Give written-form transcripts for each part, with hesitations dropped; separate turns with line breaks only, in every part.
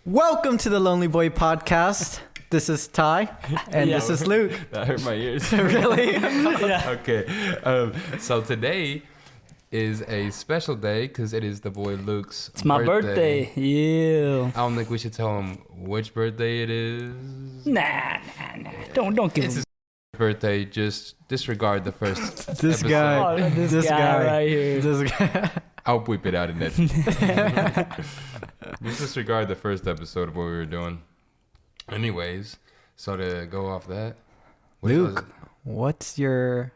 Welcome to the Lonely Boy Podcast. This is Ty, and this is Luke.
That hurt my ears.
Really?
Yeah. Okay. So today is a special day because it is the boy Luke's
It's my birthday. Yeah.
I don't think we should tell him which birthday it is.
Nah. Don't give
It's
him.
his birthday. Just disregard the first
This
episode.
guy.
Oh, this guy right here.
This guy.
I'll bleep it out in that. Just disregard the first episode of what we were doing. Anyways, so to go off that.
Luke, what's your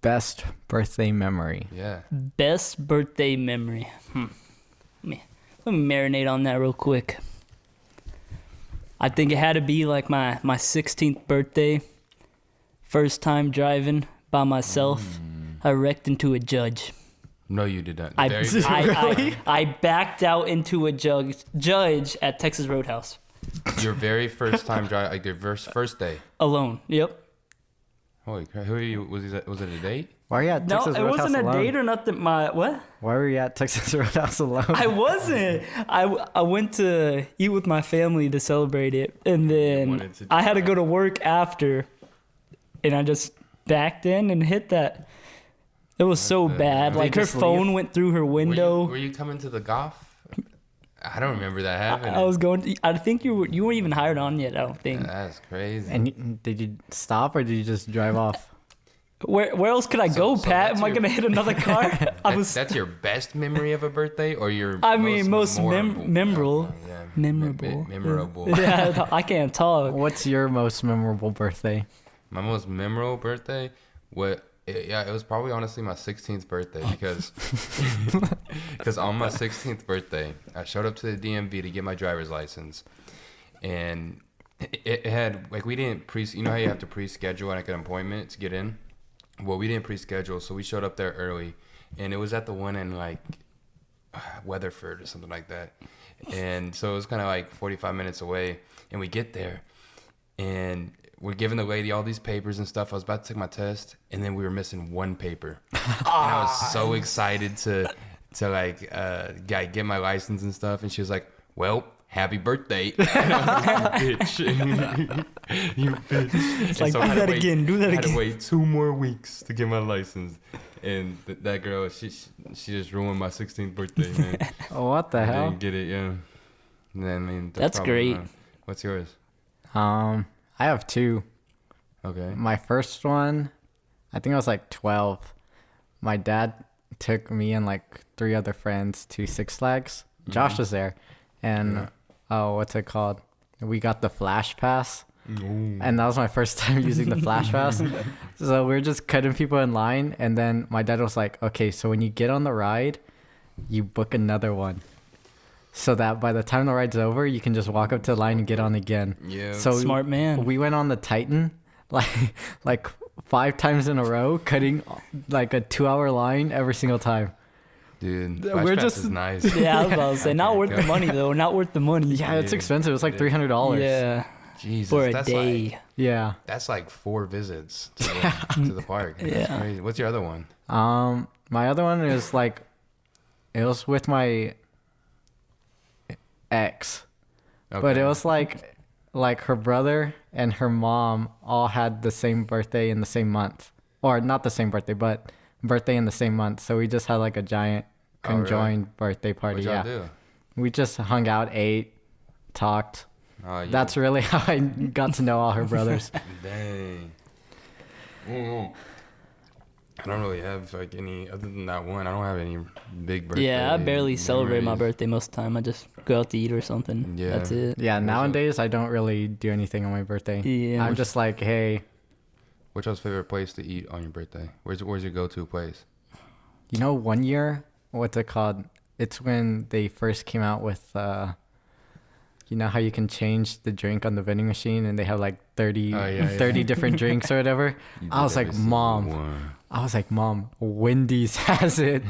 best birthday memory?
Yeah.
Best birthday memory. Let me marinate on that real quick. I think it had to be like my 16th birthday. First time driving by myself. I wrecked into a judge.
No, you did not.
I backed out into a judge at Texas Roadhouse.
Your very first time drive, like your first day.
Alone. Yep.
Holy crap! Who are you? Was it a date?
Why are you at Texas
No, it
Roadhouse
wasn't a
alone?
date or nothing. What?
Why were you at Texas Roadhouse alone?
I wasn't. I went to eat with my family to celebrate it, and then I had to go to work after, and I just backed in and hit that. It was so bad.
Did
Like
you
her
just
phone
leave?
went through her window.
Were you coming to the golf? I don't remember that happening.
I was going. I think you weren't even hired on yet. I don't think.
That's crazy.
And did you stop or did you just drive off?
Where else could I go,
so
Pat?
that's
Am I gonna hit another car?
That's your best memory of a birthday, or your
most memorable.
Yeah,
Memorable.
memorable.
Yeah, I can't talk.
What's your most memorable birthday?
My most memorable birthday, it was probably honestly my 16th birthday because on my 16th birthday, I showed up to the DMV to get my driver's license, and it had like we didn't you know how you have to pre-schedule like an appointment to get in. Well, we didn't pre-schedule, so we showed up there early, and it was at the one in like Weatherford or something like that, and so it was kind of like 45 minutes away, and we get there, and we're giving the lady all these papers and stuff. I was about to take my test, and then we were missing one paper. And I was so excited to get my license and stuff. And she was like, "Well, happy birthday!" And I was like, "You bitch, you bitch!"
It's like, do that again.
I had to wait 2 more weeks to get my license. And that girl, she just ruined my 16th birthday, man.
What the
I
hell?
didn't get it, yeah. And then, I mean,
That's great.
What's yours?
I have 2.
Okay.
My first one, I think I was like 12. My dad took me and like 3 other friends to Six Flags. Josh was there. And, what's it called? We got the Flash Pass.
Ooh.
And that was my first time using the Flash Pass. So we were just cutting people in line. And then my dad was like, okay, so when you get on the ride, you book another one. So that by the time the ride's over, you can just walk up to the line and get on again.
Yeah.
So
Smart man.
We went on the Titan like 5 times in a row, cutting like a 2-hour line every single time.
Dude,
We're
Flashpass
just-
is nice.
Yeah, I was about to say, not worth the money though. Not worth the money.
Yeah, it's
Yeah.
expensive. It's like $300.
Yeah,
Jesus,
for a
that's
day.
Like,
Yeah.
that's like 4 visits to the park. That's
Yeah.
crazy. What's your other one?
My other one is like, it was with my ex, but it was like her brother and her mom all had the same birthday in the same month, or not the same birthday, but birthday in the same month. So we just had like a giant conjoined birthday party.
What'd y'all
Yeah,
do?
we just hung out, ate, talked.
Oh, yeah.
That's really how I got to know all her brothers.
Dang. I don't really have like any other than that one. I don't have any big birthday.
Yeah, I barely celebrate my
memories.
birthday most of the time. I just go out to eat or something.
Yeah.
That's it.
Yeah, nowadays I don't really do anything on my birthday.
Yeah.
I'm just like, hey,
What's your favorite place to eat on your birthday? Where's your go-to place?
you know, one year, what's it called? It's when they first came out with, you know how you can change the drink on the vending machine and they have like 30 different drinks or whatever? I was like, Mom, Wendy's has it.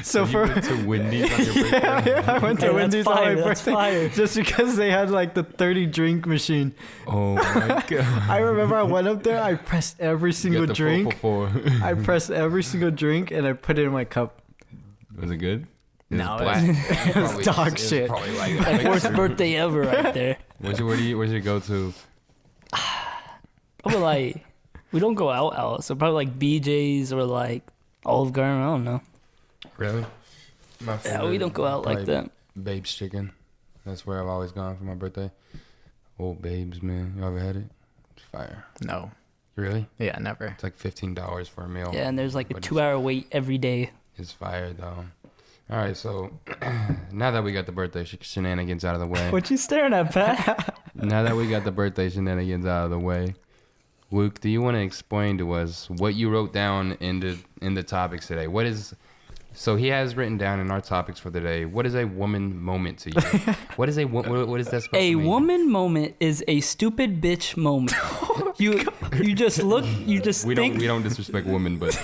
So
you went to Wendy's on your birthday?
yeah, I went to
Hey,
Wendy's
that's
on my
fire, that's
birthday
fire.
just because they had like the 30 drink machine.
Oh my god!
I remember I went up there, I pressed every single
You got the
drink.
4 for 4.
I pressed every single drink and I put it in my cup.
Was it good?
No,
black.
it's dog shit.
Probably like
Like, worst birthday ever right there.
Where's your go-to?
Probably like, we don't go out, so probably like BJ's or like Olive Garden. I don't know.
Really?
Yeah, we don't go out like that.
Babe's Chicken. That's where I've always gone for my birthday. Old Babes, man. You ever had it? It's fire.
No.
Really?
Yeah, never.
It's like $15 for a meal.
Yeah, and there's like a 2-hour wait every day.
It's fire, though. All right, so now that we got the birthday shenanigans out of the way.
What you staring at, Pat?
Now that we got the birthday shenanigans out of the way, Luke, do you want to explain to us what you wrote down in the topics today? So he has written down in our topics for the day. What is a woman moment to you? What is what is that supposed to mean?
A woman moment is a stupid bitch moment. You just look. You just
we
think.
We don't disrespect women, but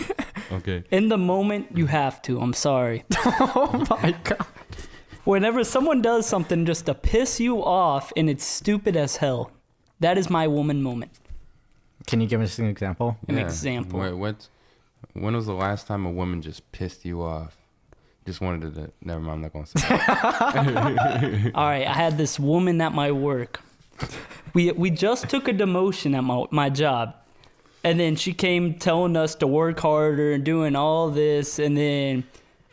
okay.
In the moment, you have to. I'm sorry.
Oh my god.
Whenever someone does something just to piss you off and it's stupid as hell, that is my woman moment.
Can you give us an example?
An example.
When was the last time a woman just pissed you off? Just wanted to. Never mind. I'm not gonna say that.
All right, I had this woman at my work. We just took a demotion at my job, and then she came telling us to work harder and doing all this, and then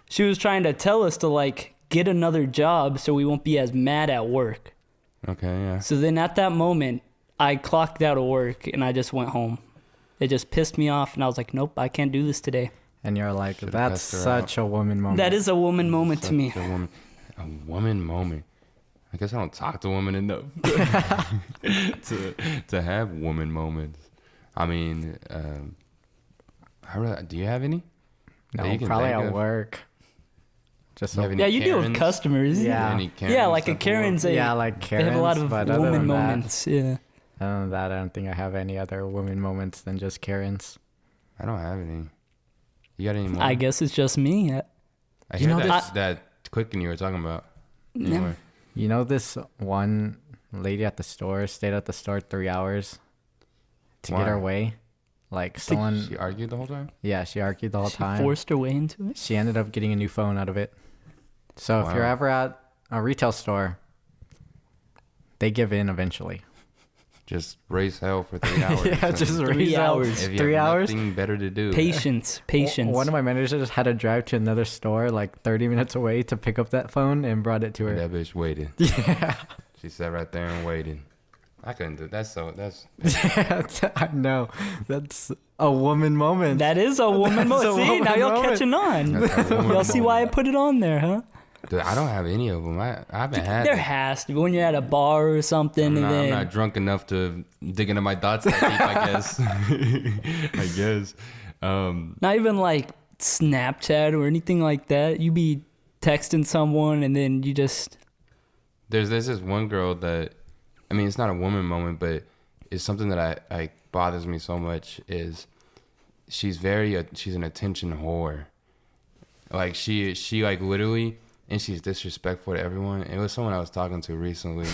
she was trying to tell us to like get another job so we won't be as mad at work.
Okay, yeah.
So then at that moment, I clocked out of work and I just went home. It just pissed me off, and I was like, nope, I can't do this today.
And you're like,
Should've
that's such a woman moment.
That is a woman moment to me.
A woman moment. I guess I don't talk to women enough to have woman moments. I mean, do you have any?
No, probably at work. Just so,
yeah, you deal with customers.
Yeah.
Yeah, like a Karen's.
Yeah, like Karen's.
They have a lot of woman moments. Yeah.
Other than that, I don't think I have any other woman moments than just Karen's.
I don't have any. You got any more?
I guess it's just me.
I hear that clicking you were talking about.
Yeah.
You know, this one lady at the store stayed at the store 3 hours to get her way. Like someone.
She argued the whole time?
Yeah, she argued the whole time.
She forced her way into it.
She ended up getting a new phone out of it. So if you're ever at a retail store, they give in eventually.
Just raise hell for 3 hours.
Yeah, just
3 hours.
If you
3
have
hours.
nothing better to do.
Patience.
One of my managers had to drive to another store like 30 minutes away to pick up that phone and brought it to her.
That bitch waited.
Yeah.
She sat right there and waited. I couldn't do that.
I know. That's a woman moment.
That is a woman moment. See, now y'all
moment.
catching on. Y'all see why I put it on there, huh?
Dude, I don't have any of them. I haven't had
There
them.
has to be when you're at a bar or something.
I'm not drunk enough to dig into my thoughts that deep, I guess. I guess.
Not even like Snapchat or anything like that. You be texting someone and then you just...
There's this one girl that, I mean, it's not a woman moment, but it's something that I bothers me so much is she's an attention whore. Like she like literally, and she's disrespectful to everyone. It was someone I was talking to recently.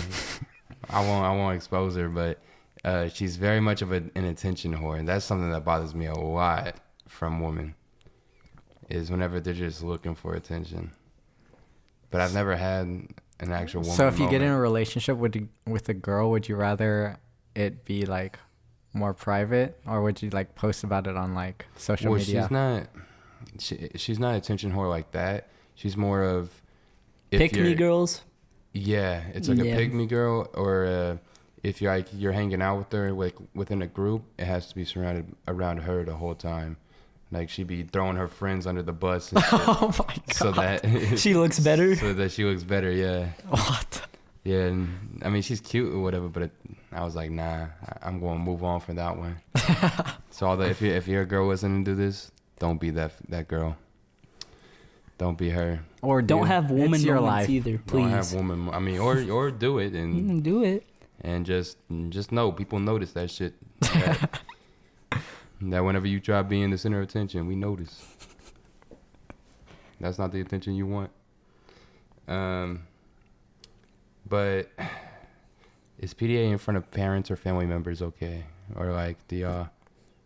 I won't expose her, but she's very much of an attention whore, and that's something that bothers me a lot from women. Is whenever they're just looking for attention. But I've never had an actual woman.
So if you
moment.
get in a relationship with a girl, would you rather it be like more private, or would you like post about it on like social media?
She's not attention whore like that. She's more of
Pick me girls.
Yeah, it's like a pick me girl, or if you're hanging out with her like within a group, it has to be surrounded around her the whole time. Like she'd be throwing her friends under the bus and shit.
Oh my god!
So that
she looks better.
So that she looks better, yeah.
What?
Yeah, and I mean she's cute or whatever, but I was like, nah, I'm going to move on from that one. So if you're a girl listening to this, don't be that girl. Don't be her.
Or don't have woman
your
moments
life.
either, please.
Don't have woman. I mean, or do it and
do it.
And just know people notice that shit. That whenever you try being the center of attention, we notice. That's not the attention you want. But is PDA in front of parents or family members okay? Or like do y'all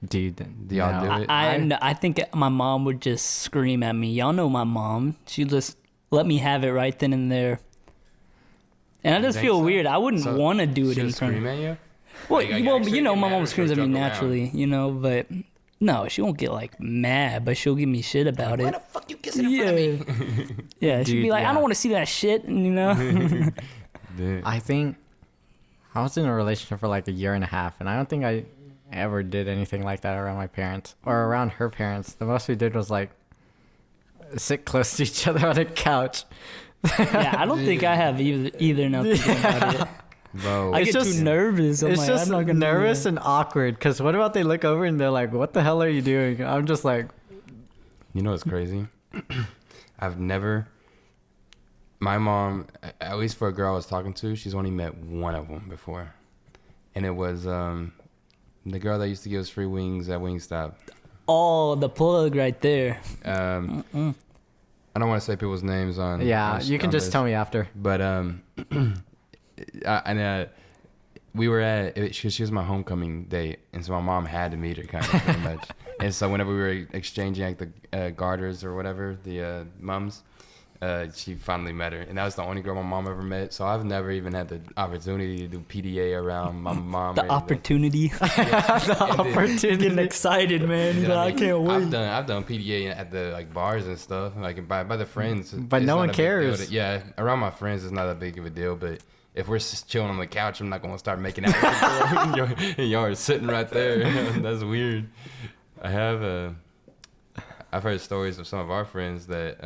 do it?
I think my mom would just scream at me. Y'all know my mom. She just let me have it right then and there. And I just feel weird. I wouldn't want to do it in front of
her. Scream at you?
Well, my mom screams at me naturally, but no, she won't get like mad, but she'll give me shit about it.
Why the fuck you kissing in front of me?
Yeah, she'll be like, I don't want to see that shit,
I think I was in a relationship for like a year and a half, and I don't think I ever did anything like that around my parents or around her parents. The most we did was like sit close to each other on a couch.
Yeah, I don't think I have either now thinking about it.
Bro,
I get too nervous.
It's just nervous and awkward, because what about they look over and they're like, what the hell are you doing? I'm just like...
You know what's crazy? My mom, at least for a girl I was talking to, she's only met one of them before. And it was the girl that used to give us free wings at Wingstop.
Oh, the plug right there.
I don't want to say people's names on...
Yeah, you can just tell me after.
But... we were at, she was my homecoming date, and so my mom had to meet her kind of pretty much. And so whenever we were exchanging like the garters or whatever, the mums, she finally met her, and that was the only girl my mom ever met. So I've never even had the opportunity to do PDA around my mom.
The opportunity.
Yeah.
The opportunity. Getting excited, man. He's like, I can't wait.
I've done PDA at the like bars and stuff, like by the friends.
But no one cares.
Yeah, around my friends, it's not that big of a deal, but. If we're just chilling on the couch, I'm not going to start making out with the girl. and y'all are sitting right there. That's weird. I've heard stories of some of our friends that,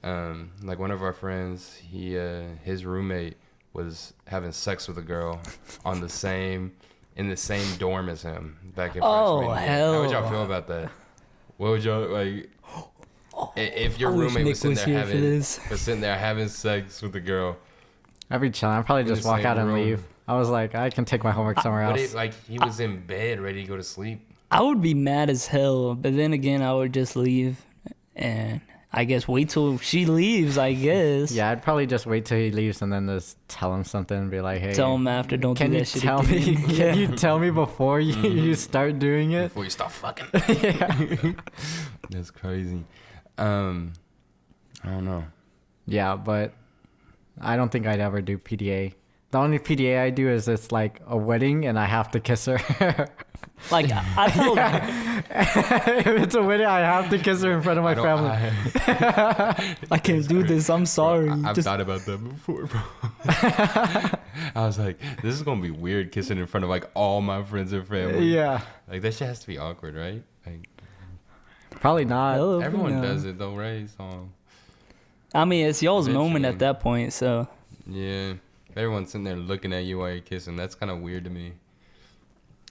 like one of our friends, his roommate was having sex with a girl in the same dorm as him back in freshman year.
Hell.
How would y'all feel about that? What would y'all like? If your roommate was sitting there having sex with a girl.
I'd be chilling. I'd probably just walk out and leave. I was like, I can take my homework somewhere else.
He was in bed ready to go to sleep.
I would be mad as hell, but then again, I would just leave and I guess wait till she leaves, I guess.
Yeah, I'd probably just wait till he leaves and then just tell him something and be like, hey.
Tell him after, don't do that shit again.
Can you tell me before you start doing it?
Before you start fucking?
Yeah.
That's crazy. I don't know.
Yeah, but I don't think I'd ever do PDA. The only PDA I do is it's like a wedding and I have to kiss her.
Like, I told
If it's a wedding, I have to kiss her in front of my family.
I can't do this. I'm sorry.
Bro, I've thought about that before, bro. I was like, this is going to be weird kissing in front of like all my friends and family.
Yeah.
Like, that shit has to be awkward, right? Like,
probably not.
Everyone does it though, right? So,
I mean, it's y'all's moment at that point, so.
Yeah. Everyone's sitting there looking at you while you're kissing. That's kind of weird to me.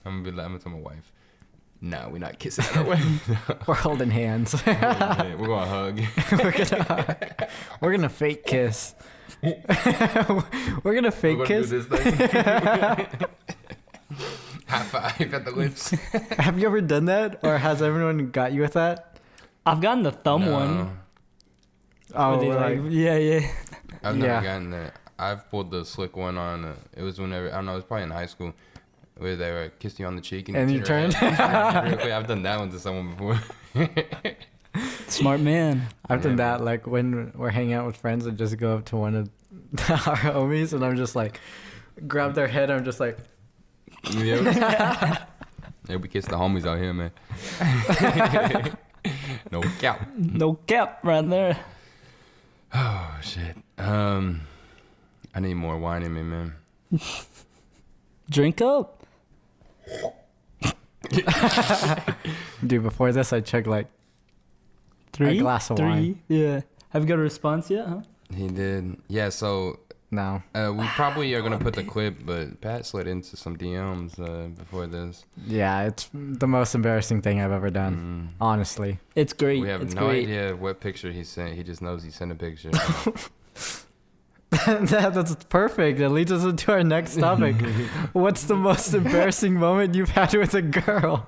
I'm gonna tell my wife, no, we're not kissing at our wedding.
We're holding hands.
We're gonna hug.
We're gonna fake kiss. We're gonna fake kiss.
Do this thing. High five at the lips.
Have you ever done that, or has everyone got you with that?
I've gotten the thumb one.
Oh,
yeah.
I've never gotten that. I've pulled the slick one on. It was whenever, I don't know, it was probably in high school, where they kissed you on the cheek and
you turned.
I've done that one to someone before.
Smart man.
I've done that, like when we're hanging out with friends and just go up to one of our homies and I'm just like, grab their head. I'm just like,
yeah, we kiss the homies out here, man. No cap.
No cap right there.
Oh shit. I need more wine in me, man.
Drink up.
Dude, before this, I chugged like a glass of wine.
Yeah. Have you got a response yet, huh?
He did. Yeah, so...
No.
We probably are going to put the clip, but Pat slid into some DMs before this.
Yeah, it's the most embarrassing thing I've ever done, honestly.
It's great.
We have no idea what picture he sent. He just knows he sent a picture.
That's perfect. That leads us into our next topic. What's the most embarrassing moment you've had with a girl?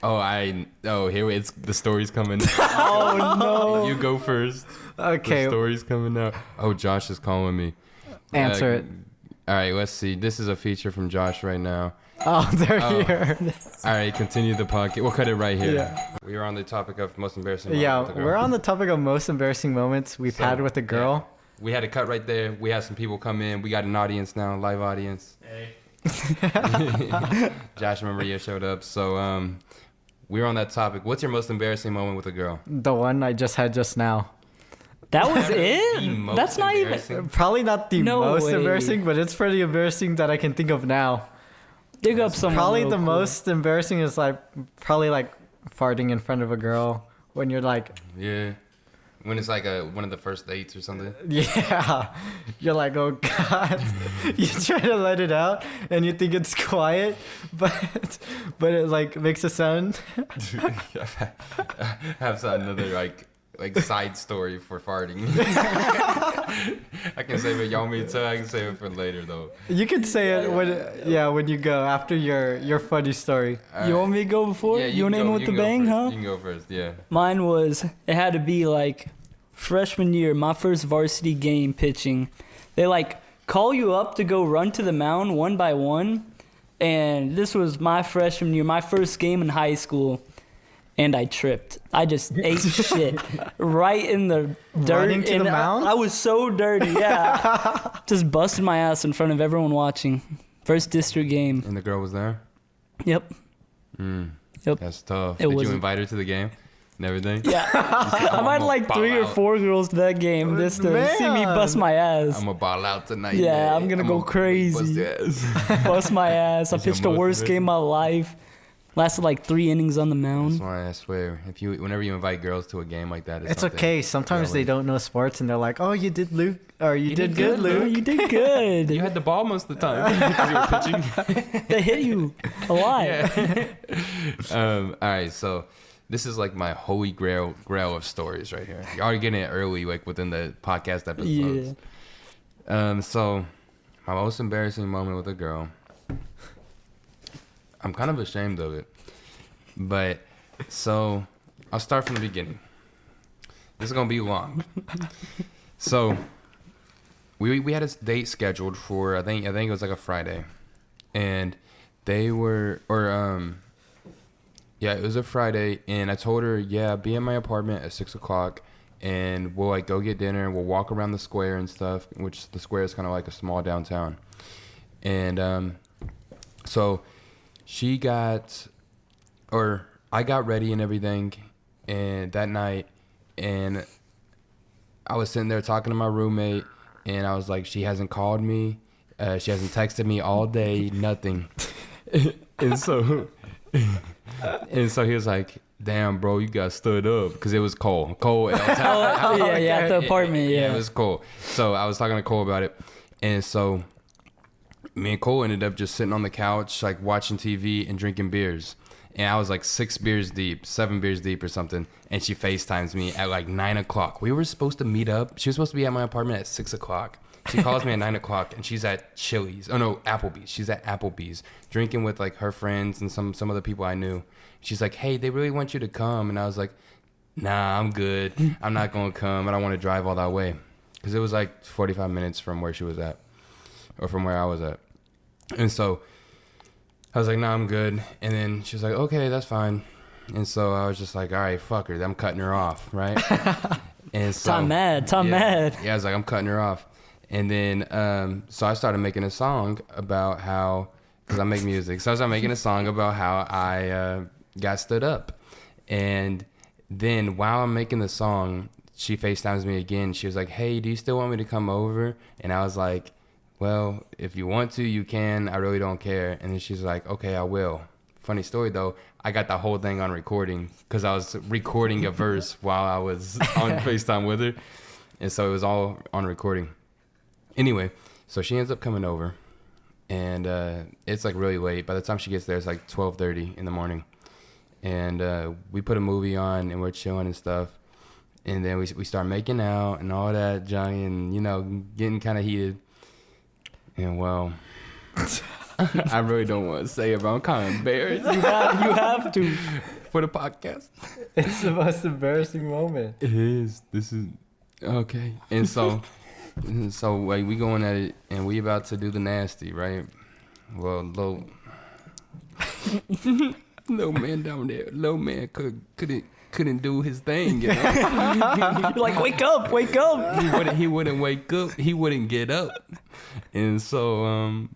Here it's the story's coming.
Oh no!
You go first.
Okay.
The story's coming out. Oh, Josh is calling me.
Answer it.
All right, let's see. This is a feature from Josh right now.
Oh, they're here.
All right, continue the podcast. We'll cut it right here.
Yeah.
We are on the topic of most embarrassing moment
Yeah,
with a girl.
we're on the topic of most embarrassing moments we've had with a girl.
Yeah. We had to cut right there. We had some people come in. We got an audience now, live audience.
Hey.
Josh and Maria showed up. So we were on that topic. What's your most embarrassing moment with a girl?
The one I just had just now.
That was
The
it?
most
That's not even.
embarrassing?
Probably not the
No
most
way.
embarrassing, but it's pretty embarrassing that I can think of now.
Dig up someone.
Probably
real
the
quick.
most embarrassing is like farting in front of a girl when you're like,
Yeah. When it's like one of the first dates or something.
yeah, you're like, oh god, you try to let it out and you think it's quiet, but it like makes a sound.
I have another like side story for farting. I can save it. Y'all want me to tell? I can save it for later though.
You can say it when you go after your funny story.
You want me to go before?
Yeah,
you want to
can
end
go-
with
you
the
can go
bang,
first.
huh?
You can go first. Yeah.
Mine was, it had to be like freshman year, my first varsity game pitching. They like call you up to go run to the mound one by one. And this was my freshman year, my first game in high school. And I tripped. I just ate shit right in the dirt.
Running to the mound?
I was so dirty, yeah. Just busted my ass in front of everyone watching. First district game.
And the girl was there.
Yep. Yep.
That's tough.
It
Did you
wasn't-
invite her to the game and everything?
Yeah. I invited like 3 or 4 girls to that game just to see me bust my ass.
I'm gonna ball out tonight.
Yeah,
man.
I'm gonna go crazy.
Bust your ass.
Bust my ass. I
Is your
pitched the
most
worst game of my life. Lasted like 3 innings on the
That's
mound.
why I swear, whenever you invite girls to a game like that,
It's
something
okay. Sometimes they
really-
don't know sports and they're like, "Oh, you did Luke, or you did good,
Oh,
Luke."
you did good.
You had the ball most of the time because you were pitching.
They hit you a lot.
All right, so this is like my holy grail of stories right here. Y'all are getting it early, like within the podcast episodes.
Yeah.
So my most embarrassing moment with a girl. I'm kind of ashamed of it, but so I'll start from the beginning. This is gonna be long. So we had a date scheduled for I think it was like a Friday, and it was a Friday, and I told her, yeah, be in my apartment at 6:00, and we'll like go get dinner, and we'll walk around the square and stuff, which the square is kind of like a small downtown, and so I got ready and everything, and that night, and I was sitting there talking to my roommate, and I was like, she hasn't called me, she hasn't texted me all day, nothing, and so he was like, damn, bro, you got stood up, because it was Cole.
At the apartment, yeah.
It was Cole. So I was talking to Cole about it, and so me and Cole ended up just sitting on the couch, like watching TV and drinking beers. And I was like 7 beers deep or something. And she FaceTimes me at like 9:00. We were supposed to meet up. She was supposed to be at my apartment at 6:00. She calls me at 9:00 and she's at Chili's. Oh no, Applebee's. She's at Applebee's drinking with like her friends and some other people I knew. She's like, hey, they really want you to come. And I was like, nah, I'm good. I'm not going to come. I don't want to drive all that way. Because it was like 45 minutes from where she was at. Or from where I was at. And so I was like, nah, I'm good. And then she was like, okay, that's fine. And so I was just like, all right, fuck her. I'm cutting her off, right? And so
Tom mad.
Yeah, I was like, I'm cutting her off. And then so I started making a song about how, because I make music. So I started making a song about how I got stood up. And then while I'm making the song, she FaceTimes me again. She was like, hey, do you still want me to come over? And I was like, well, if you want to, you can. I really don't care. And then she's like, okay, I will. Funny story, though. I got the whole thing on recording because I was recording a verse while I was on FaceTime with her. And so it was all on recording. Anyway, so she ends up coming over. And it's like really late. By the time she gets there, it's like 12:30 in the morning. And we put a movie on and we're chilling and stuff. And then we start making out and all that junk and, you know, getting kind of heated. And well, I really don't want to say it, but I'm kind of embarrassed.
You have to.
For the podcast.
It's the most embarrassing moment.
It is. This is okay. And so So like we going at it, and we about to do the nasty, right? Well, little man down there, little man couldn't do his thing. You know?
You're like, wake up.
He wouldn't wake up. He wouldn't get up, and so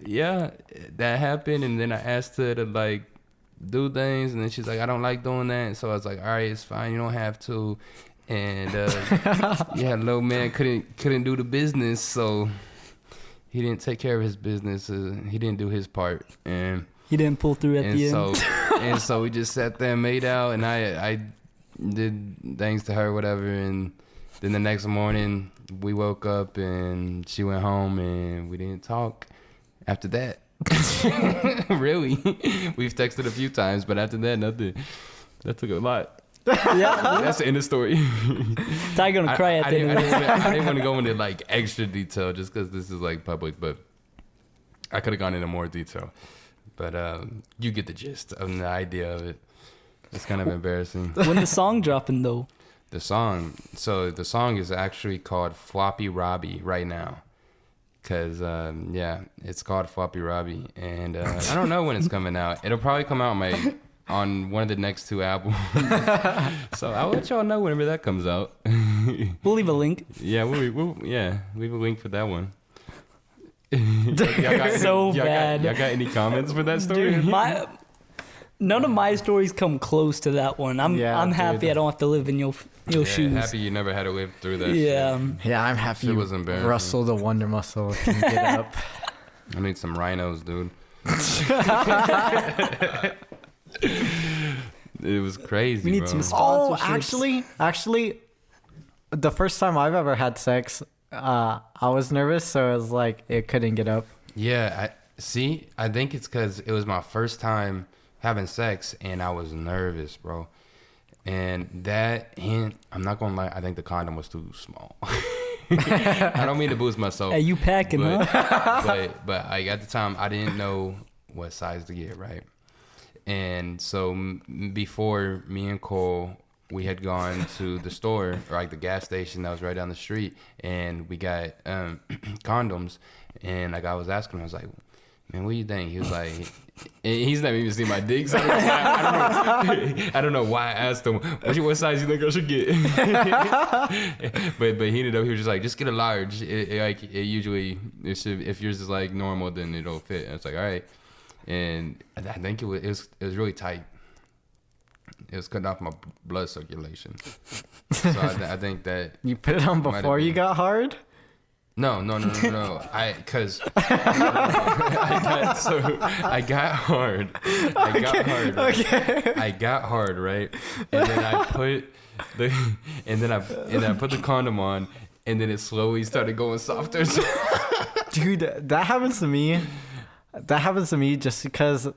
yeah, that happened. And then I asked her to like do things, and then she's like, I don't like doing that. And so I was like, all right, it's fine. You don't have to. And yeah, little man couldn't do the business, so he didn't take care of his business. He didn't do his part, and
he didn't pull through at the end.
And so we just sat there and made out, and I did things to her, whatever. And then the next morning we woke up and she went home, and we didn't talk after that. Really, we've texted a few times, but after that, nothing. That took a lot.
Yeah,
that's the end of the story.
Ty gonna cry at the end.
I didn't want to go into like extra detail just because this is like public, but I could have gone into more detail. But you get the gist of the idea of it. It's kind of embarrassing.
When the song dropping though?
The song is actually called Floppy Robbie right now. Cause yeah, it's called Floppy Robbie, and I don't know when it's coming out. It'll probably come out on one of the next 2 albums. So I'll let y'all know whenever that comes out.
We'll leave a link.
Yeah, we'll leave a link for that one.
So bad.
Y'all got any comments for that story?
Dude, none of my stories come close to that one. I'm happy I don't have to live in your shoes.
Happy you never had to live through that.
Yeah.
Shit.
Yeah, I'm happy.
It was embarrassing.
Russell the Wonder Muscle can get up.
I need some rhinos, dude. It was crazy.
We need
bro.
some
Oh,
sponsorships.
actually, the first time I've ever had sex, I was nervous, so it was like it couldn't get up.
Yeah, I think it's because it was my first time having sex, and I was nervous, bro. And that hint, I'm not gonna lie, I think the condom was too small. I don't mean to boost myself.
Hey, you packing, huh?
But like at the time, I didn't know what size to get, right? And so before me and Cole, we had gone to the store, or like the gas station that was right down the street, and we got condoms. And like I was asking him, I was like, man, what do you think? He was like, he's never even seen my dick. So I don't know why I asked him, what size you think I should get? but he ended up, he was just like, just get a large. Usually, if yours is like normal, then it'll fit. And I was like, all right. And I think it was really tight. It was cutting off my blood circulation. So I think that
You put it on before you got hard?
No. I got hard.
Okay.
I got hard, right? And then I put the condom on, and then it slowly started going softer.
Dude, that happens to me. That happens to me just because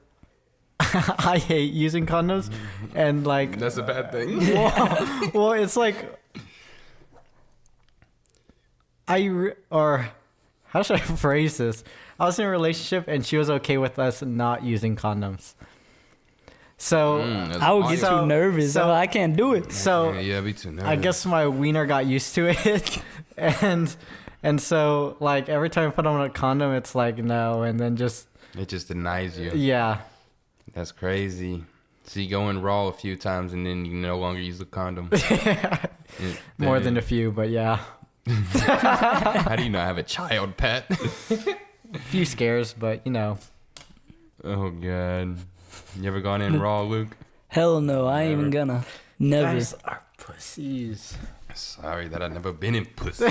I hate using condoms, and like
That's a bad thing.
well, it's like or how should I phrase this? I was in a relationship and she was okay with us not using condoms. So
I would get too nervous. So I can't do it.
So
yeah, be too nervous.
I guess my wiener got used to it, and so like every time I put on a condom, it's like no, and then
it just denies you.
Yeah.
That's crazy. So you go in raw a few times and then you no longer use the condom.
More than a few, but yeah.
How do you not have a child, Pat?
A few scares, but you know.
Oh god. You ever gone in raw, Luke?
Hell no, I ain't even gonna. Never.
You guys are pussies.
Sorry that I've never been in pussy.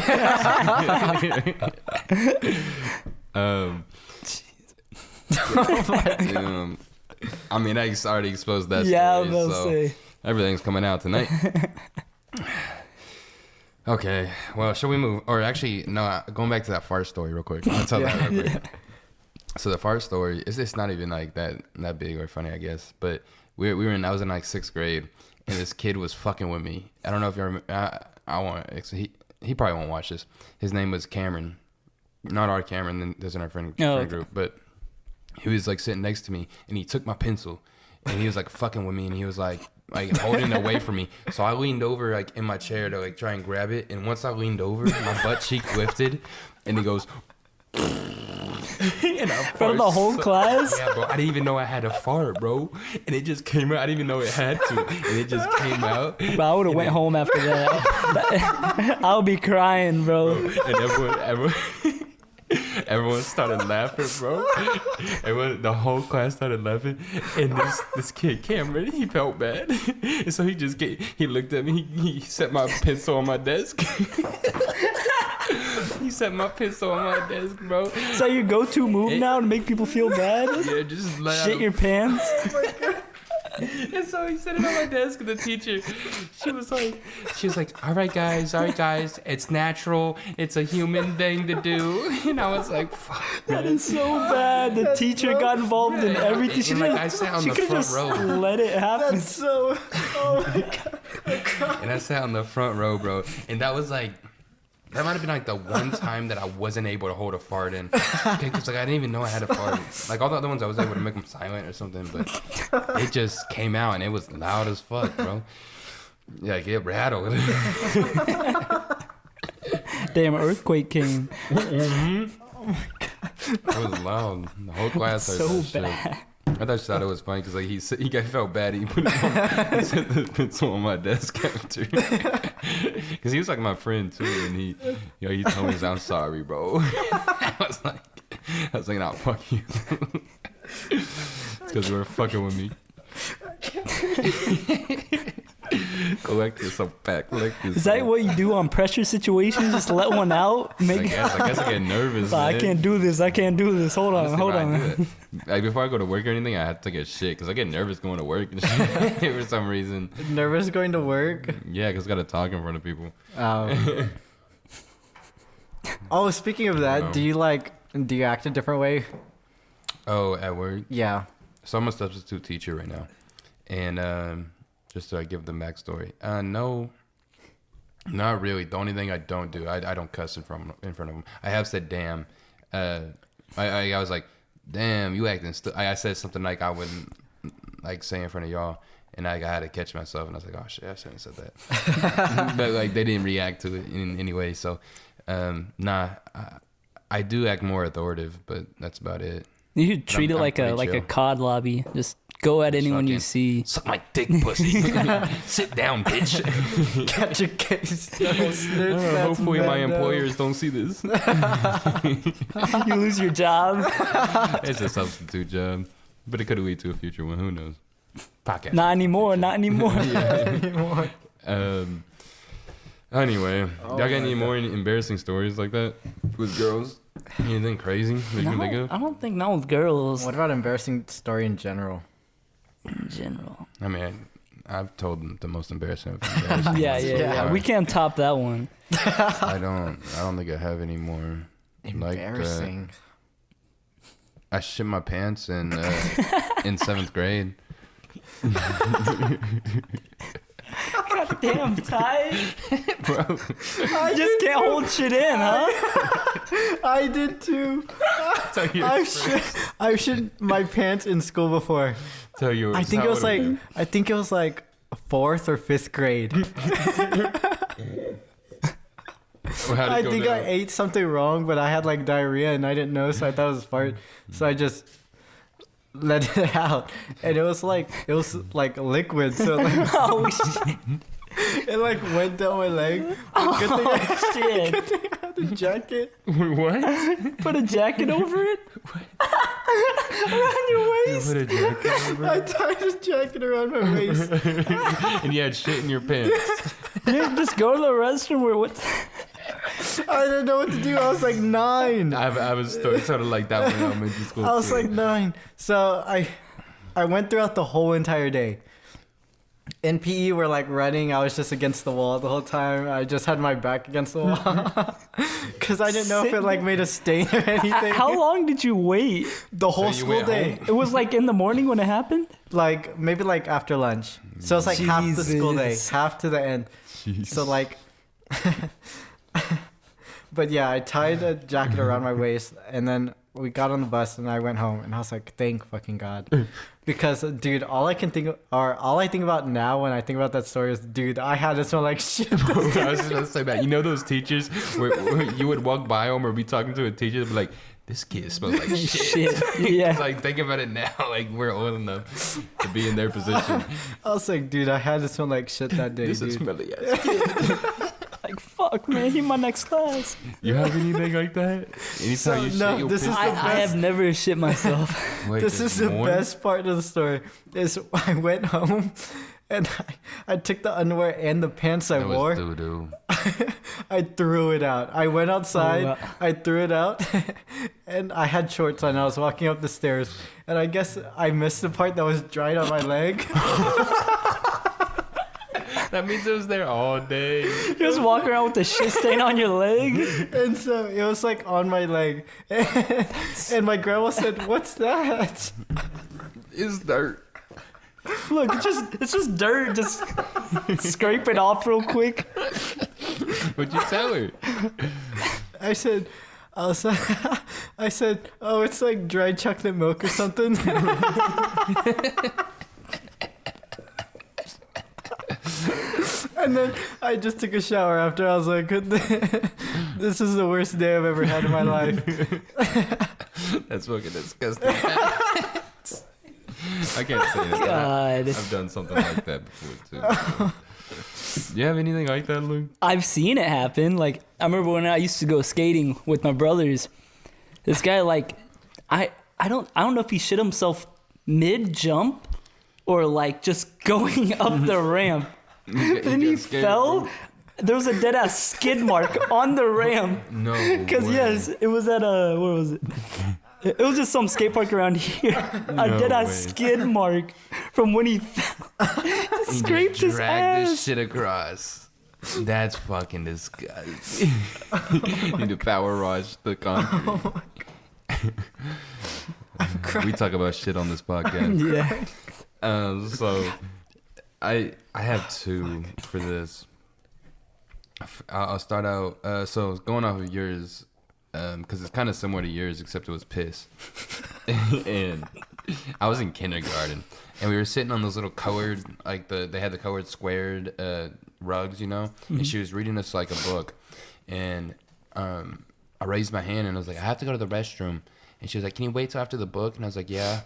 I mean, I already exposed that story.
Yeah, I was about to say.
Everything's coming out tonight. Okay, well, shall we move? Or actually, no, going back to that fart story real quick. I'll tell that real quick. So the fart story, it's not even like that big or funny, I guess. But I was in like 6th grade, and this kid was fucking with me. I don't know if you remember. He probably won't watch this. His name was Cameron. Not our Cameron, there's in our friend group, but he was like sitting next to me, and he took my pencil, and he was like fucking with me, and he was like like holding it away from me. So I leaned over like in my chair to like try and grab it. And once I leaned over, my butt cheek lifted, and it goes.
From the whole class?
Yeah, bro. I didn't even know I had a fart, bro. And it just came out. I didn't even know it had to. And it just came out.
Bro, I would have went home after that. I'll be crying, bro.
And everyone started laughing, bro. The whole class started laughing. And this kid, Cameron, he felt bad. And so he looked at me. He set my pencil on my desk. He set my pencil on my desk, bro.
So your go-to move now to make people feel bad?
Yeah, just laugh.
Shit your pants?
Oh my God.
And so he set it on my desk, and the teacher, she was like, all right, guys, it's natural. It's a human thing to do. And I was like, fuck.
That is so bad. The teacher got involved in everything. She
I sat on the front row.
Let it happen.
That's so... Oh my God.
And I sat on the front row, bro. And that was like... That might have been like the one time that I wasn't able to hold a fart in. Because like I didn't even know I had a fart. Like all the other ones I was able to make them silent or something. But it just came out and it was loud as fuck, bro. Yeah, like it rattled.
Damn, earthquake came.
Mm-hmm. Oh my God. It was loud. The whole class started
so bad.
Shit. I thought she thought it was funny because like he felt bad. He put it on, he set the pencil on my desk after. Because he was like my friend too, and he told me I'm sorry, bro. I was like, nah, fuck you. It's because you were fucking with me. Collect this up back.
Is that what you do on pressure situations? Just let one out?
I guess I get nervous. Man.
I can't do this. Hold on.
Like before I go to work or anything, I have to take a shit because I get nervous going to work and shit for some reason.
Nervous going to work?
Yeah, because I got to talk in front of people.
Oh, speaking of that, do you act a different way?
Oh, at work?
Yeah.
So I'm a substitute teacher right now. And just to give the backstory. No, not really. The only thing I don't do, I don't cuss in front of them. I have said damn. I was like, damn, you acting I said something like I wouldn't like say in front of y'all. And I had to catch myself. And I was like, oh, shit, I shouldn't have said that. But like they didn't react to it in any way. So, I do act more authoritative, but that's about it.
You should treat it like a COD lobby. Just go at anyone you see.
Suck my dick, pussy. Sit down, bitch.
Catch a case.
Hopefully my employers don't see this.
You lose your job.
It's a substitute job. But it could lead to a future one. Who knows? Podcast.
Not anymore.
Anyway, y'all got any more embarrassing stories like that with girls? Anything crazy that you can think of?
I don't think not with girls.
What about embarrassing story in general?
I mean, I've told them the most embarrassing.
Yeah. We can't top that one.
I don't think I have any more.
Embarrassing.
I shit my pants in 7th grade.
God damn, Ty.
Bro.
I just can't hold shit in, huh?
I did too. I've shit my pants in school before.
Tell you.
I think it was like 4th or 5th grade. I think I ate something wrong, but I had like diarrhea and I didn't know, so I thought it was fart. So I just let it out, and it was like liquid. So like,
Oh shit!
it like went down my leg.
Shit!
Good thing I had a jacket.
What?
Put a jacket over it. Around your waist.
You put a jacket over it?
I tied a jacket around my waist.
And you had shit in your pants.
You just go to the restroom or what?
I didn't know what to do. I was like 9.
I was sort of like that when I went to school.
I was like 9. So I went throughout the whole entire day. In PE, we're like running. I was just against the wall the whole time. I just had my back against the wall. Because I didn't know if it like made a stain or anything.
How long did you wait?
The whole school day.
It was like in the morning when it happened?
Like maybe like after lunch. So it's like half the school day. Half to the end.
Jeez.
So like... But yeah, I tied a jacket around my waist, and then we got on the bus and I went home and I was like, thank fucking God. Because, dude, all I think about now when I think about that story is, dude, I had to smell like shit.
I was just gonna say that. You know those teachers where you would walk by them or be talking to a teacher and be like, this kid smells like shit.
Yeah.
Like, think about it now. Like, we're old enough to be in their position.
I was like, dude, I had to smell like shit that day,
This is
dude.
smelly ass kid.
Like, fuck, man, he in my next class.
You have anything like that? Anytime you shit, you'll piss.
I have never shit myself.
Wait,
This is the best part of the story. Is I went home and I took the underwear and the pants I wore.
Doo-doo.
I threw it out. I went outside.
Oh, wow.
I threw it out, and I had shorts on. I was walking up the stairs, and I guess I missed the part that was dried on my leg.
That means it was there all day.
You just walk around with the shit stain on your leg.
And so it was like on my leg. And my grandma said, "What's that?"
It's dirt.
Look, it's just dirt. Just scrape it off real quick.
What'd you tell her?
I said, oh, it's like dried chocolate milk or something. And then I just took a shower after. I was like, this is the worst day I've ever had in my life.
That's fucking disgusting. I can't say that.
God.
I've done something like that before, too. Do you have anything like that, Luke?
I've seen it happen. Like, I remember when I used to go skating with my brothers. This guy, like, I don't know if he shit himself mid-jump or, like, just going up the ramp. Then he fell. Bro. There was a dead-ass skid mark on the ramp.
No
Because, yes, it was at where was it? It was just some skate park around here. A dead-ass skid mark from when he fell. Scraped his ass.
Drag this shit across. That's fucking disgusting. Need to power rush the concrete. We talk about shit on this podcast.
Yeah.
So I have two for this. I'll start out. So going off of yours, because it's kind of similar to yours, except it was piss. And I was in kindergarten, and we were sitting on those little colored, like they had the colored squared rugs, you know. Mm-hmm. And she was reading us like a book, and I raised my hand and I was like, I have to go to the restroom. And she was like, can you wait till after the book? And I was like, yeah.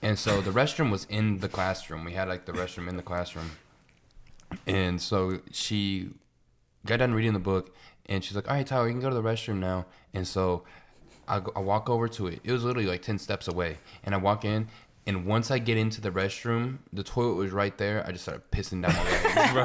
And so the restroom was in the classroom. We had like the restroom in the classroom. And so she got done reading the book, and she's like, all right, Tyler, you can go to the restroom now. And so I walk over to it. It was literally like 10 steps away. And I walk in, and once I get into the restroom, the toilet was right there. I just started pissing down my legs, bro.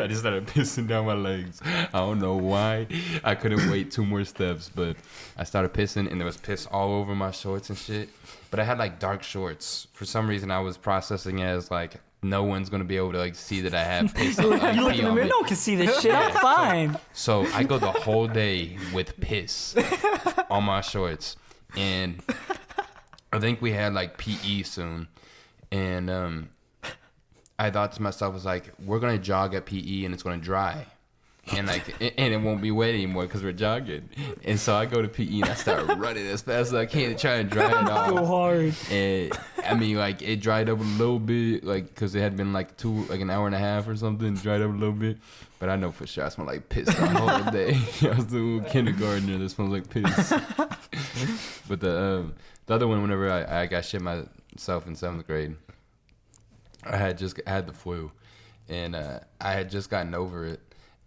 I just started pissing down my legs. I don't know why. I couldn't wait 2 more steps, but I started pissing, and there was piss all over my shorts and shit. But I had like dark shorts. For some reason, I was processing it as like, no one's going to be able to like see that I have piss.
You look in the mirror, no one can see this shit. I'm fine.
So I go the whole day with piss on my shorts. And I think we had like PE soon. And I thought to myself, I was like, we're going to jog at PE and it's going to dry. And like, and it won't be wet anymore because we're jogging. And so I go to PE and I start running as fast as I can to try and dry it off.
Go hard.
And I mean, like, it dried up a little bit, like, because it had been like an hour and a half or something. It dried up a little bit. But I know for sure I smelled like piss the whole day. I was the little kindergartner that smells like piss. But the other one, whenever I got shit myself in 7th grade, I had the flu. And I had just gotten over it.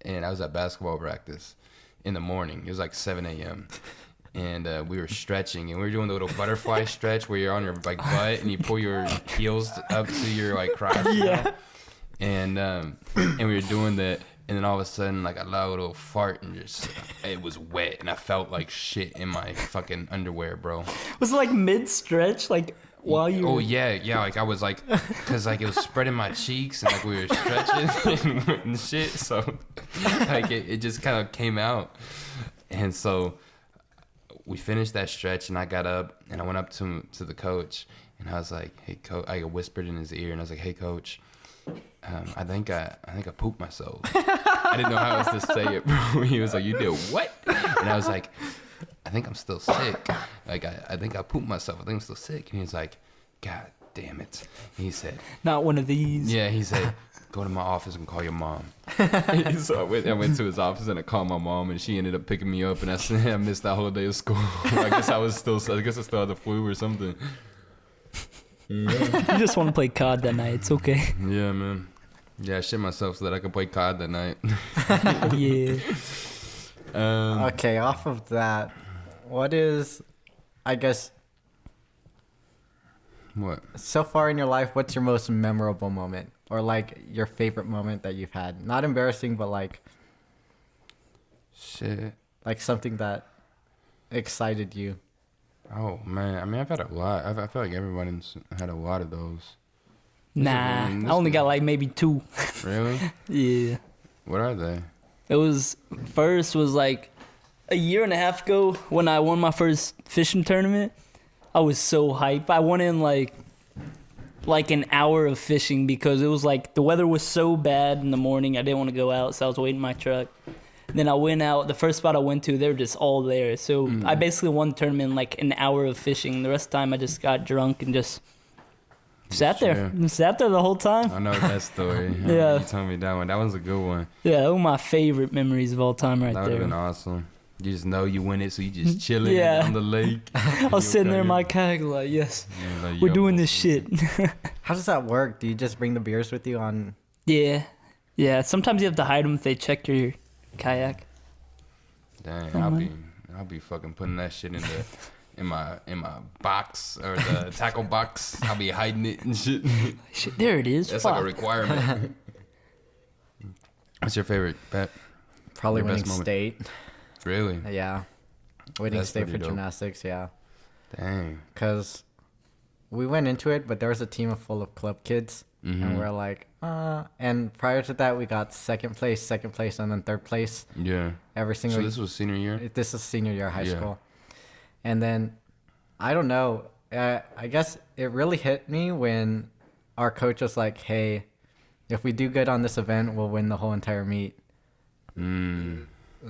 And I was at basketball practice in the morning. It was like 7 a.m. And we were stretching, and we were doing the little butterfly stretch where you're on your like butt and you pull your heels up to your like crotch.
Yeah.
And we were doing that, and then all of a sudden, like, I let out a little fart, and just it was wet, and I felt like shit in my fucking underwear, bro.
Was it like mid stretch, like? While you
Oh yeah, like I was like, cause like it was spreading my cheeks and like we were stretching and shit, so like it just kind of came out. And so we finished that stretch, and I got up and I went up to the coach, and I was like, hey coach, I whispered in his ear, and I was like, hey coach, I think I pooped myself. I didn't know how else to say it, bro. He was like, you did what? And I was like, I think I'm still sick. Like, I think I pooped myself. I think I'm still sick. And he's like, God damn it. And he said,
not one of these.
yeah, he said, go to my office and call your mom. So I went to his office and I called my mom, and she ended up picking me up, and I missed that whole day of school. I guess I still had the flu or something.
You just want to play COD that night. It's okay.
Yeah, man. Yeah, I shit myself so that I could play COD that night.
Yeah.
Okay, off of that, what is, I guess,
what?
So far in your life, what's your most memorable moment? Or, like, your favorite moment that you've had? Not embarrassing, but, like...
Shit.
Like, something that excited you.
Oh, man. I mean, I've had a lot. I feel like everybody's had a lot of those.
Nah, I only got, like, maybe 2.
Really?
Yeah.
What are they?
It was... First was, like, a year and a half ago when I won my first fishing tournament. I was so hyped. I went in, like an hour of fishing because it was like the weather was so bad in the morning. I didn't want to go out, so I was waiting in my truck. Then I went out. The first spot I went to, they were just all there. So I basically won the tournament in like an hour of fishing. The rest of the time, I just got drunk and just sat there. Sat there the whole time.
I know that story.
Yeah.
You told me that one. That one's a good one.
Yeah, that was my favorite memories of all time right
That would
there.
have been awesome. You just know you win it, so you just chilling
Yeah.
on the lake.
I was sitting there in my kayak like, yes,
Like,
we're
yo,
doing this shit.
How does that work? Do you just bring the beers with you on...
Yeah. Yeah, sometimes you have to hide them if they check your kayak.
Dang, I'll be fucking putting that shit in my box or the tackle box. I'll be hiding it and shit.
Shit, there it is.
That's
Fuck.
like a requirement. What's your favorite bet?
Probably
Your best
winning
moment.
state.
Really?
Yeah. Winning
That's
state for
pretty dope.
gymnastics, yeah.
Dang.
Because we went into it, but there was a team full of club kids.
Mm-hmm.
And we're like, And prior to that, we got second place, and then third place.
Yeah.
Every single
So this was senior year?
This is senior year of high
Yeah.
school. And then, I don't know. I guess it really hit me when our coach was like, hey, if we do good on this event, we'll win the whole entire meet.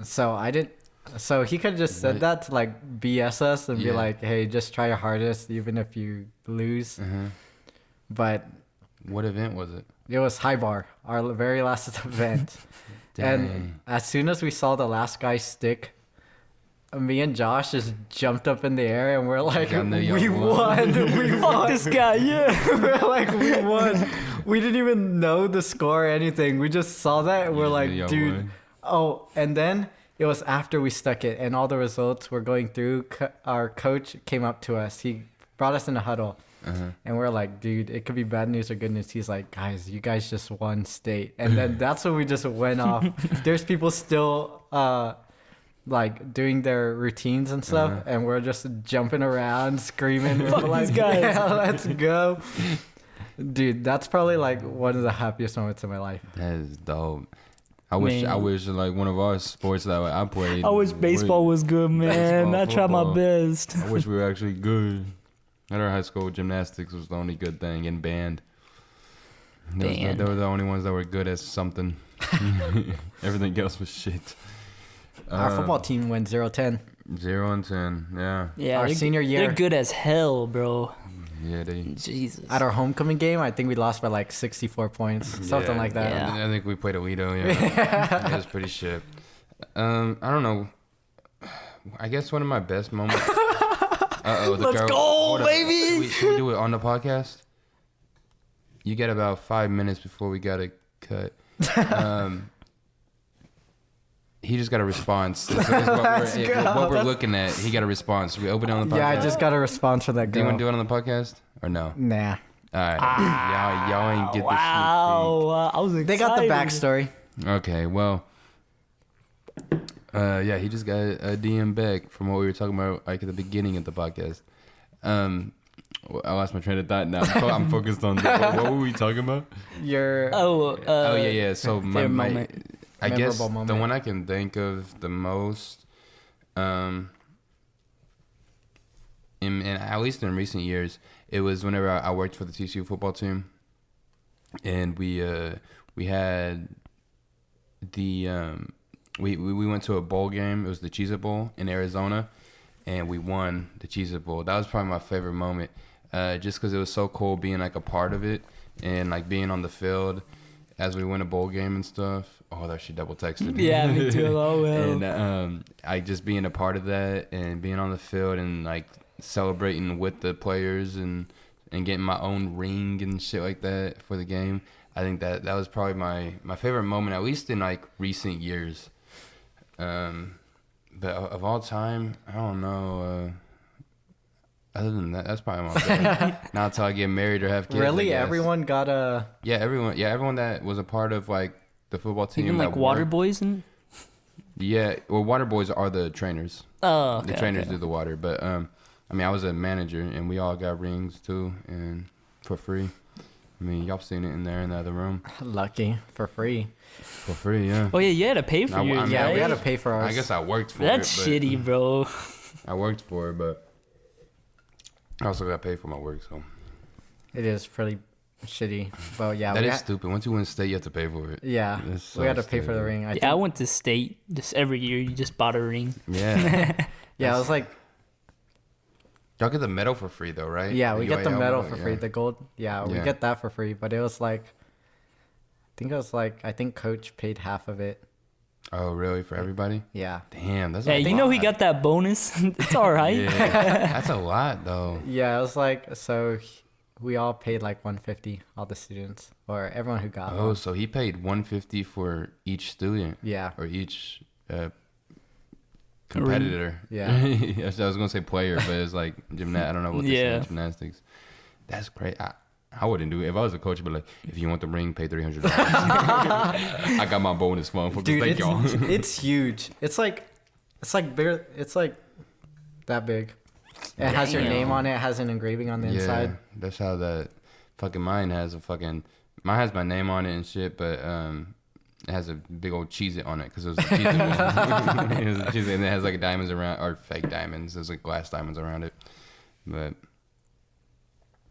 So I didn't. So he could have just said that to like BS us and be like, "Hey, just try your hardest, even if you lose." But
what event was it?
It was high bar, our very last event. And as soon as we saw the last guy stick, me and Josh just jumped up in the air and we're like, "We won! We
Fuck this guy! Yeah."
We're like, "We won!" We didn't even know the score or anything. We just saw that and we're like, "Dude."
Won.
Oh, and then it was after we stuck it and all the results were going through. Our coach came up to us. He brought us in a huddle. And we're like, dude, it could be bad news or good news. He's like, guys, you guys just won state. And then that's when we just went off. There's people still like doing their routines and stuff. And we're just jumping around, screaming.
Fuck
like,
these guys.
Yeah, let's go. Dude, that's probably like one of the happiest moments of my life.
That is dope. I wish like one of our sports that I played.
I wish baseball was good, man. I tried my best.
I wish we were actually good. At our high school, gymnastics was the only good thing, and band. They were the only ones that were good at something. Everything else was shit.
Our football team went 0-10.
0-10, yeah.
Yeah,
Our senior year.
They're good as hell, bro.
Yeah,
Jesus.
At our homecoming game, I think we lost by like 64 points, something like that.
Yeah.
I think we played Alito. Yeah, it was pretty shit. I don't know. I guess one of my best moments.
Let's go, baby!
Should we do it on the podcast? You get about 5 minutes before we gotta cut. He just got a response. So what we're looking at, he got a response. Should we open it on the podcast?
Yeah, I just got a response for that girl.
Do you want to do it on the podcast or no?
Nah.
All right. Y'all ain't get the
Wow. I was excited.
They got the backstory.
Okay, well. Yeah, he just got a DM back from what we were talking about like at the beginning of the podcast. I lost my train of thought now. I'm focused on what were we talking about?
Yeah.
So I guess
moment.
the one I can think of the most, in at least in recent years, it was whenever I worked for the TCU football team, and we had the we went to a bowl game. It was the Cheez-It Bowl in Arizona, and we won the Cheez It Bowl. That was probably my favorite moment, just because it was so cool being like a part of it and like being on the field as we win a bowl game and stuff. Oh, that she double texted me.
Yeah, me too. Oh, well.
And I just being a part of that and being on the field and like celebrating with the players and getting my own ring and shit like that for the game. I think that was probably my favorite moment, at least in like recent years. But of all time, I don't know. Other than that, that's probably my favorite. Not until I get married or have kids.
Really, everyone got a.
Yeah, everyone that was a part of like the football team.
Even like water boys and.
Yeah, well, water boys are the trainers.
Oh, okay,
the trainers do the water, but I mean, I was a manager, and we all got rings too, and for free. I mean, y'all seen it in there in the other room.
Lucky for free.
For free, yeah.
Oh yeah, you had to pay for yours.
Yeah,
right?
we had to pay for ours.
I guess I worked for
That's
it. That's
shitty, bro.
I worked for it, but I also got paid for my work, so.
It is pretty shitty, but yeah.
That is stupid. Once you win state, you have to pay for it.
Yeah, we had to pay for the ring.
I went to state just every year. You just bought a ring.
Yeah.
Yeah, I was like.
Y'all get the medal for free though, right?
Yeah, we get the medal for
yeah.
free. The gold. Yeah, we get that for free. But it was like, I think coach paid half of it.
Oh, really? For everybody?
Yeah.
Damn, that's.
Yeah, you know he got that bonus. It's all right.
Yeah, that's a lot though.
Yeah, it was like so. We all paid like $150, all the students or everyone who got.
Oh, so he paid $150 for each student.
Yeah.
Or each competitor.
Yeah.
I was gonna say player, but it's like gymnast. I don't know what they say in gymnastics. That's great. I wouldn't do it if I was a coach. But like, if you want the ring, pay $300. I got my bonus fund for
Dude,
thank y'all.
It's huge. It's like bigger. It's like that big. It has your name on it. It has an engraving on the inside.
That's how that fucking mine has mine has my name on it and shit, but it has a big old Cheez-It on it because it was a Cheez-It. It was a Cheez-It, and it has like diamonds around, or fake diamonds. There's like glass diamonds around it, but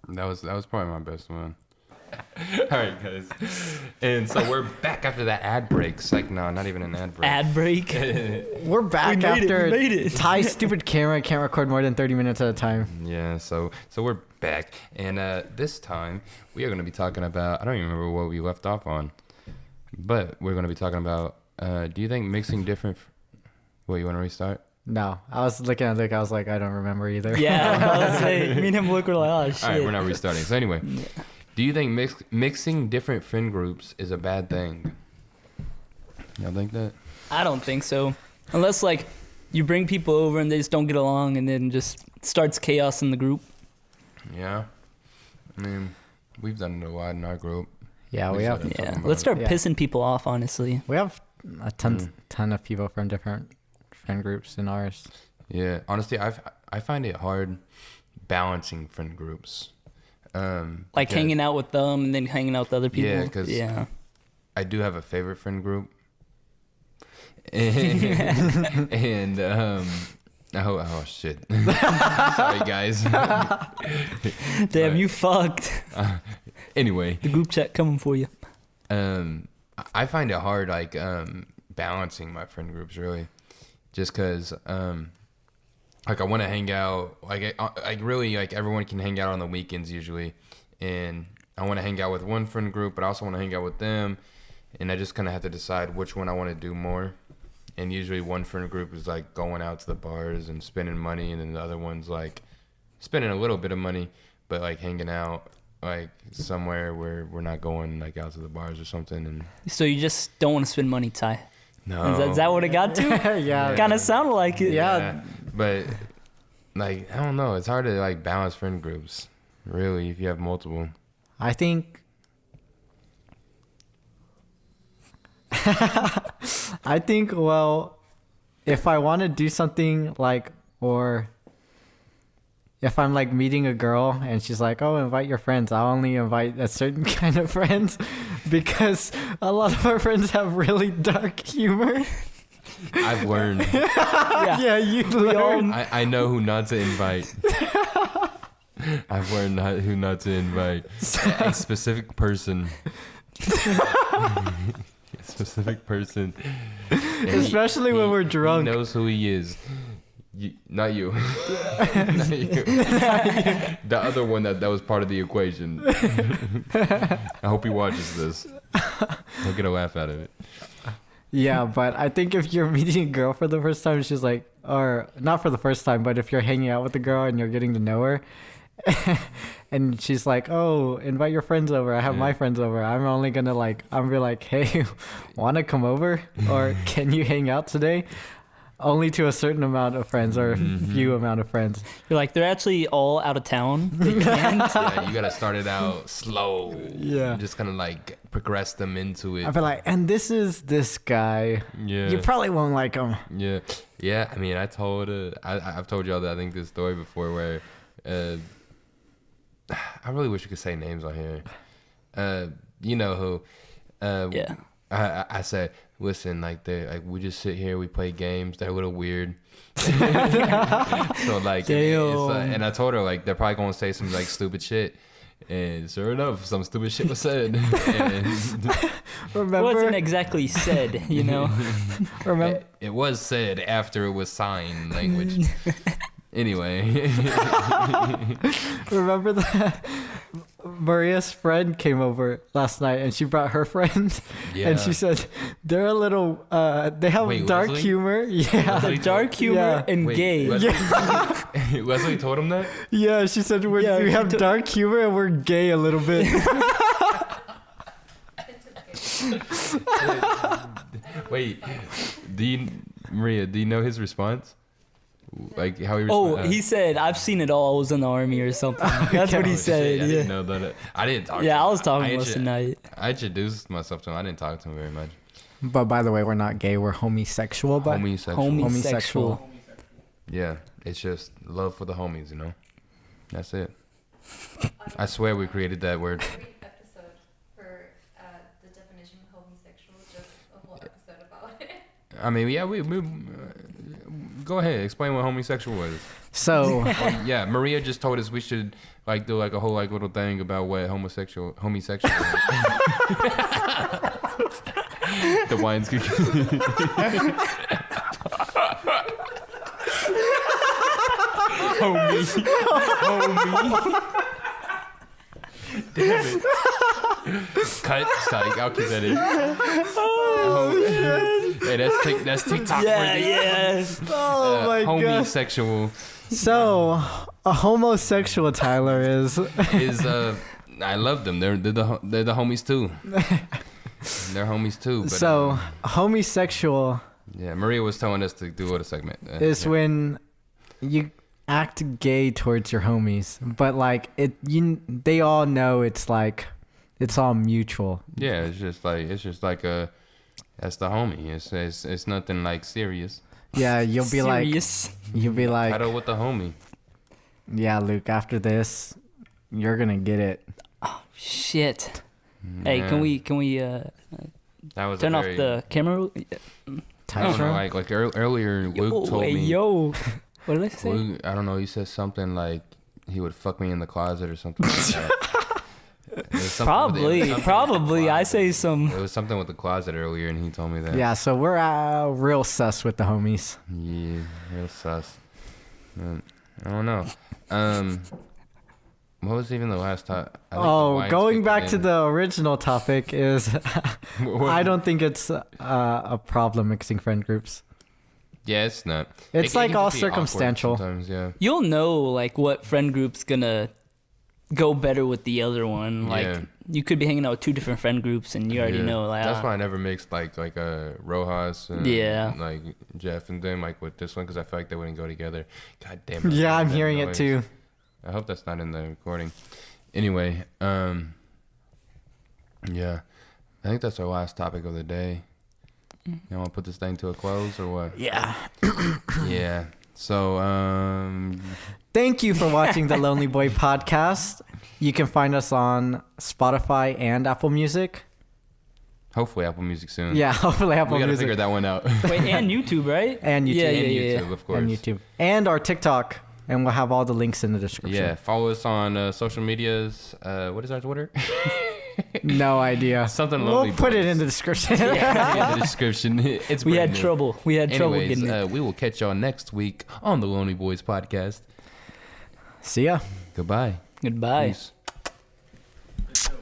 that was probably my best one. All right, guys. And so we're back after that ad break. It's like, no, not even an ad break.
Ad break.
We're back after
We made it.
Ty's stupid camera can't record more than 30 minutes at a time.
Yeah, so we're back. And this time we are going to be talking about, I don't even remember what we left off on, but we're going to be talking about, do you think mixing different, what, you want to restart?
No, I was looking at Luke. I was like, I don't remember either.
Yeah, I was gonna say, me and him look, we're like, oh shit.
All right, we're not restarting. So anyway, do you think mixing different friend groups is a bad thing? Y'all think that?
I don't think so. Unless, like, you bring people over and they just don't get along and then just starts chaos in the group.
Yeah. I mean, we've done it a lot in our group.
Yeah, we have.
Yeah, let's start pissing people off, honestly.
We have a ton of people from different friend groups in ours.
Yeah, honestly, I find it hard balancing friend groups.
Like hanging out with them and then hanging out with other people.
Yeah, because I do have a favorite friend group. And oh shit. Sorry guys.
Damn, you fucked.
Anyway,
the group chat coming for you.
I find it hard like balancing my friend groups really, just because like I want to hang out like really like everyone can hang out on the weekends usually, and I want to hang out with one friend group, but I also want to hang out with them, and I just kind of have to decide which one I want to do more. And usually one friend group is like going out to the bars and spending money, and then the other one's like spending a little bit of money, but like hanging out like somewhere where we're not going like out to the bars or something. And
so you just don't want to spend money, Ty?
No.
Is that what it got to?
Yeah.
Kind of sounded like it.
Yeah.
But like I don't know, it's hard to like balance friend groups really if you have multiple.
I think well, if I want to do something like, or if I'm like meeting a girl and she's like, oh, invite your friends, I'll only invite a certain kind of friends because a lot of our friends have really dark humor.
I've learned.
Yeah, you learn.
I know who not to invite. I've learned who not to invite. A specific person. Especially when we're drunk. He knows who he is. Not you. Not you. The other one that was part of the equation. I hope he watches this. He'll get a laugh out of it.
Yeah, but I think if you're meeting a girl for the first time, she's like, or not for the first time, but if you're hanging out with a girl and you're getting to know her, and she's like, oh, invite your friends over. I have my friends over. I'm only gonna I'm be like, hey, wanna come over? Or can you hang out today? Only to a certain amount of friends or a few amount of friends.
You're like, they're actually all out of town. They can't.
Yeah, you gotta start it out slow.
Yeah.
Just kind of like progress them into it.
I feel like, and this is this guy.
Yeah.
You probably won't like him.
Yeah. Yeah. I mean, I've told y'all that I think this story before where, I really wish we could say names on here. You know who?
Yeah.
I said, listen, we just sit here, we play games. They're a little weird. So and I told her they're probably gonna say some stupid shit. And sure enough, some stupid shit was said. And
Remember?
It wasn't exactly said, you know.
Remember?
It was said after it was sign language. Anyway.
Remember that Maria's friend came over last night and she brought her friend and she said they're a little they have dark humor. Yeah.
The dark humor and gay.
Leslie told him that?
Yeah, she said we have dark humor and we're gay a little bit.
Wait, Maria, do you know his response? Like how he
he said, I've seen it all. I was in the army or something. That's what he said.
Shit, I didn't know that. I didn't talk to him.
Yeah, I was talking most of the night.
I introduced myself to him. I didn't talk to him very much.
But by the way, we're not gay. We're homosexual. But
Homosexual.
Yeah, it's just love for the homies, you know? That's it. I swear we created that word.
Episode for the definition of homosexual, just a whole episode about it.
I mean, yeah, we go ahead, explain what homosexual is.
So
yeah, Maria just told us we should do a whole little thing about what homosexual is. The wine's good. Homie. Damn it. Cut. I'll keep that in. Oh, hey, that's TikTok.
Yeah.
oh my god.
Homosexual.
So a homosexual, Tyler, is
I love them. They're the homies too. They're homies too. But,
so homosexual.
Yeah, Maria was telling us to do a segment.
Is when you act gay towards your homies, but they all know it's all mutual.
Yeah, it's just that's the homie. It's nothing serious.
Yeah, you'll be
Serious.
Cuddle with the homie.
Yeah, Luke, after this you're gonna get it.
Oh shit. Hey, can we
that was
turn off the camera?
I don't know, earlier Luke told me.
Yo. What did I say?
Luke, I don't know, he said something like he would fuck me in the closet or something like that.
Probably. I say some.
It was something with the closet earlier, and he told me that.
Yeah, so we're real sus with the homies.
Yeah, real sus. I don't know. What was even the last time?
Going back to the original topic is, I don't think it's a problem mixing friend groups.
Yeah, it's not.
It's all circumstantial.
Sometimes, yeah.
You'll know what friend group's gonna go better with the other one. You could be hanging out with two different friend groups, and you already know.
That's why I never mixed Rojas and Jeff and them with this one, because I feel like they wouldn't go together. God damn it!
Yeah, I'm hearing it too.
I hope that's not in the recording. Anyway, yeah, I think that's our last topic of the day. You want to put this thing to a close or what?
Yeah.
Yeah. So,
thank you for watching the Lonely Boy podcast. You can find us on Spotify and Apple Music.
Hopefully Apple Music soon.
Yeah, hopefully Apple Music.
We got to figure that one out.
Wait, and YouTube, right?
And YouTube.
Yeah.
YouTube, of course.
And YouTube. And our TikTok. And we'll have all the links in the description.
Yeah, follow us on social medias. What is our Twitter?
No idea.
Something
We'll
Lonely
put it
Boys.
in the description.
In the description. It's
We
brand
had
new.
trouble. We had trouble
Anyways,
getting it.
we will catch y'all next week on the Lonely Boys podcast.
See ya.
Goodbye.
Goodbye.
Peace.